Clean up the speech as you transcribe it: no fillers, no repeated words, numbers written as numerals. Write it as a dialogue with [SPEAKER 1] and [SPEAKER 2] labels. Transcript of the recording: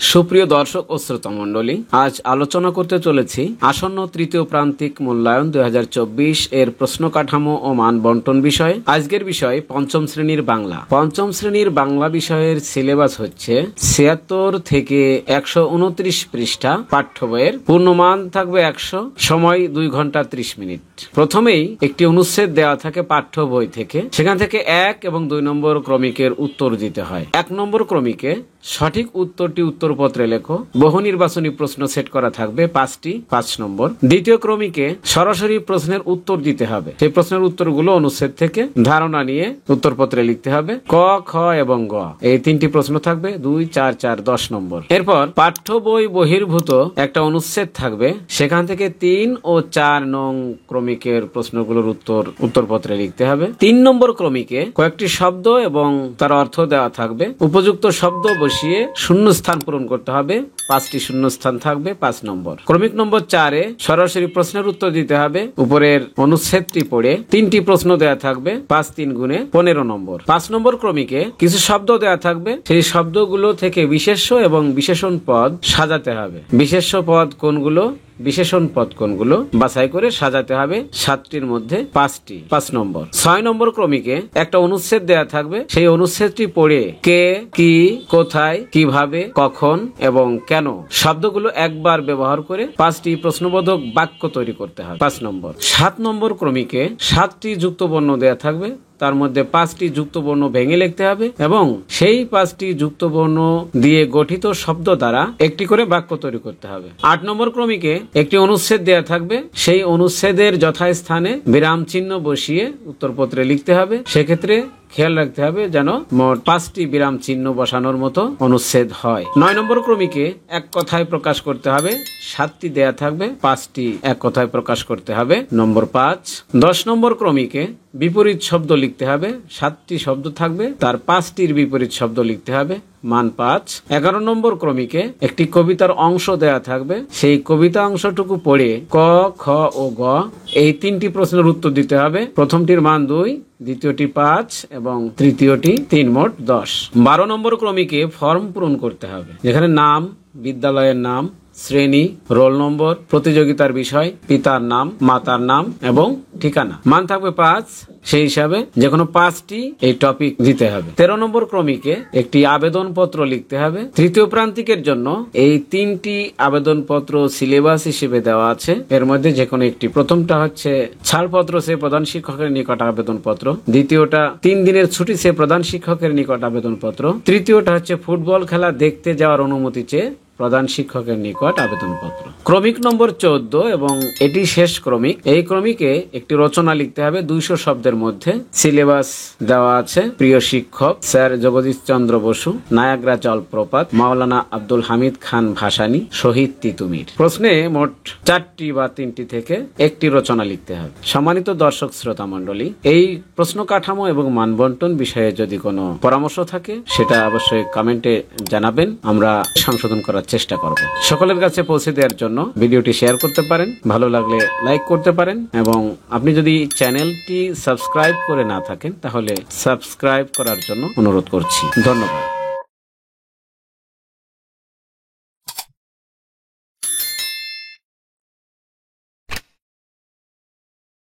[SPEAKER 1] সুপ্রিয় দর্শক ও শ্রোতা মণ্ডলী, আজ আলোচনা করতে চলেছি আসন্ন তৃতীয় প্রান্তিক মূল্যায়ন 2024 এর প্রশ্ন কাঠামো ও মান বন্টন বিষয়ে। আজকের বিষয় পঞ্চম শ্রেণীর বাংলা। পঞ্চম শ্রেণীর বাংলা বিষয়ের সিলেবাস হচ্ছে 76 থেকে 129 পৃষ্ঠা। পাঠ্য বইয়ের পূর্ণমান থাকবে 100, সময় 2 ঘন্টা 30 মিনিট। প্রথমেই একটি অনুচ্ছেদ দেওয়া থাকে পাঠ্য বই থেকে, সেখান থেকে 1 এবং 2 নম্বর ক্রমিকের উত্তর দিতে হয়। 1 নম্বর ক্রমিকে সঠিক উত্তরটি উত্তরপত্রে লেখো। বহু নির্বাচনী প্রশ্ন সেট করা থাকবে 5টি, 5 নম্বর। দ্বিতীয় ক্রমিকে সরাসরি প্রশ্নের উত্তর দিতে হবে। সেই প্রশ্নের উত্তরগুলো অনুচ্ছেদ থেকে ধারণা নিয়ে উত্তরপত্রে লিখতে হবে। ক, খ এবং গ এই 3টি প্রশ্ন থাকবে 2, 4, 4, 10 নম্বর। এরপর পাঠ্য বই বহির্ভূত একটা অনুচ্ছেদ থাকবে, সেখান থেকে 3 ও 4 নং ক্রমিকের প্রশ্নগুলোর উত্তরপত্রে লিখতে হবে। 3 নম্বর ক্রমিকে কয়েকটি শব্দ এবং তার অর্থ দেওয়া থাকবে। উপযুক্ত শব্দ বসিয়ে শূন্যস্থান পূরণ করতে হবে। 5টি শূন্যস্থান থাকবে 5 নম্বর। ক্রমিক নম্বর 4-এ সরাসরি প্রশ্নের উত্তর দিতে হবে। উপরের অনুচ্ছেদটি পড়ে 3টি প্রশ্ন দেওয়া থাকবে, 5 3 গুণে 15 নম্বর। 5 নম্বর ক্রমিকে কিছু শব্দ দেওয়া থাকবে, সেই শব্দগুলো থেকে বিশেষ্য এবং বিশেষণ পদ সাজাতে হবে। বিশেষ্য পদ কোনগুলো, বিশেষণ পদ কোনগুলো বাছাই করে সাজাতে হবে। 7টির মধ্যে 5টি, 5 নম্বর। 6 নম্বর ক্রমিকে একটা অনুচ্ছেদ দেয়া থাকবে, সেই অনুচ্ছেদটি পড়ে কে, কি, কোথায়, কিভাবে, কখন এবং কেন শব্দগুলো একবার ব্যবহার করে 5টি প্রশ্নবোধক বাক্য তৈরি করতে হবে। 5 নম্বর। 7 নম্বর ক্রমিকে 7টি যুক্তবর্ণ দেয়া থাকবে, তার মধ্যে 5টি যুক্তবর্ণ ভেঙে লিখতে হবে এবং সেই 5টি যুক্তবর্ণ দিয়ে গঠিত শব্দ দ্বারা একটি করে বাক্য তৈরি করতে হবে। 8 নম্বর ক্রমিকে একটি অনুচ্ছেদ দেয়া থাকবে, সেই অনুচ্ছেদের যথাস্থানে বিরাম চিহ্ন বসিয়ে উত্তরপত্রে লিখতে হবে। সেক্ষেত্রে খেয়াল রাখতে হবে যেন মোট 5টি বিরাম চিহ্ন বসানোর মতো অনুচ্ছেদ হয়। 9 নম্বর ক্রমিকে এক কথায় প্রকাশ করতে হবে, 7টি দেয়া থাকবে, 5টি এক কথায় প্রকাশ করতে হবে, নম্বর 5। 10 নম্বর ক্রমিকে বিপরীত শব্দ লিখতে হবে, 7টি শব্দ থাকবে, তার 5টির বিপরীত শব্দ লিখতে হবে, মান 5। 11 নম্বর ক্রমিকে একটি কবিতার অংশ দেয়া থাকবে, সেই কবিতা অংশটুকু পড়ে ক, খ ও গ এই 3টি প্রশ্নের উত্তর দিতে হবে। প্রথমটির মান 2, দ্বিতীয়টি 5 এবং তৃতীয়টি 3, মোট 10। 12 নম্বর ক্রমিকে ফর্ম পূরণ করতে হবে, যেখানে নাম, বিদ্যালয়ের নাম, শ্রেণী, রোল নম্বর, প্রতিযোগিতার বিষয়, পিতার নাম, মাতার নাম এবং ঠিকানা। মান থাকবে 5, সেই হিসাবে যে কোনো 5টি এই টপিক দিতে হবে। 13 নম্বর ক্রমিকে একটি আবেদনপত্র লিখতে হবে। তৃতীয় প্রান্তিকের জন্য এই 3টি আবেদনপত্র সিলেবাস হিসেবে দেওয়া আছে, এর মধ্যে যে কোনো একটি। প্রথমটা হচ্ছে ছাড়পত্র সে প্রধান শিক্ষকের নিকট আবেদনপত্র, দ্বিতীয়টা 3 দিনের ছুটি সে প্রধান শিক্ষকের নিকট আবেদনপত্র, তৃতীয়টা হচ্ছে ফুটবল খেলা দেখতে যাওয়ার অনুমতি চেয়ে প্রধান শিক্ষকের নিকট আবেদনপত্র। ক্রমিক নম্বর 14 এবং এটি শেষ ক্রমিক। এই ক্রমিকে একটি রচনা লিখতে হবে 200 শব্দের মধ্যে। সিলেবাস দেওয়া আছে প্রিয় শিক্ষক স্যার জগদীশ চন্দ্র বসু, নায়াগ্রা জলপ্রপাত, মাওলানা আব্দুল হামিদ খান ভাসানী, শহীদ তিতুমির। প্রশ্নে মোট 4টি বা 3টি থেকে একটি রচনা লিখতে হবে। সম্মানিত দর্শক শ্রোতা মণ্ডলী, এই প্রশ্ন কাঠামো এবং মানবন্টন বিষয়ে যদি কোনো পরামর্শ থাকে সেটা অবশ্যই কমেন্টে জানাবেন, আমরা সংশোধন করার চেষ্টা করব। সকলের কাছে পৌঁছে দেওয়ার জন্য ভিডিওটি শেয়ার করতে পারেন, ভালো লাগলে লাইক করতে পারেন এবং আপনি যদি চ্যানেলটি সাবস্ক্রাইব করে না থাকেন তাহলে সাবস্ক্রাইব করার জন্য অনুরোধ করছি। ধন্যবাদ।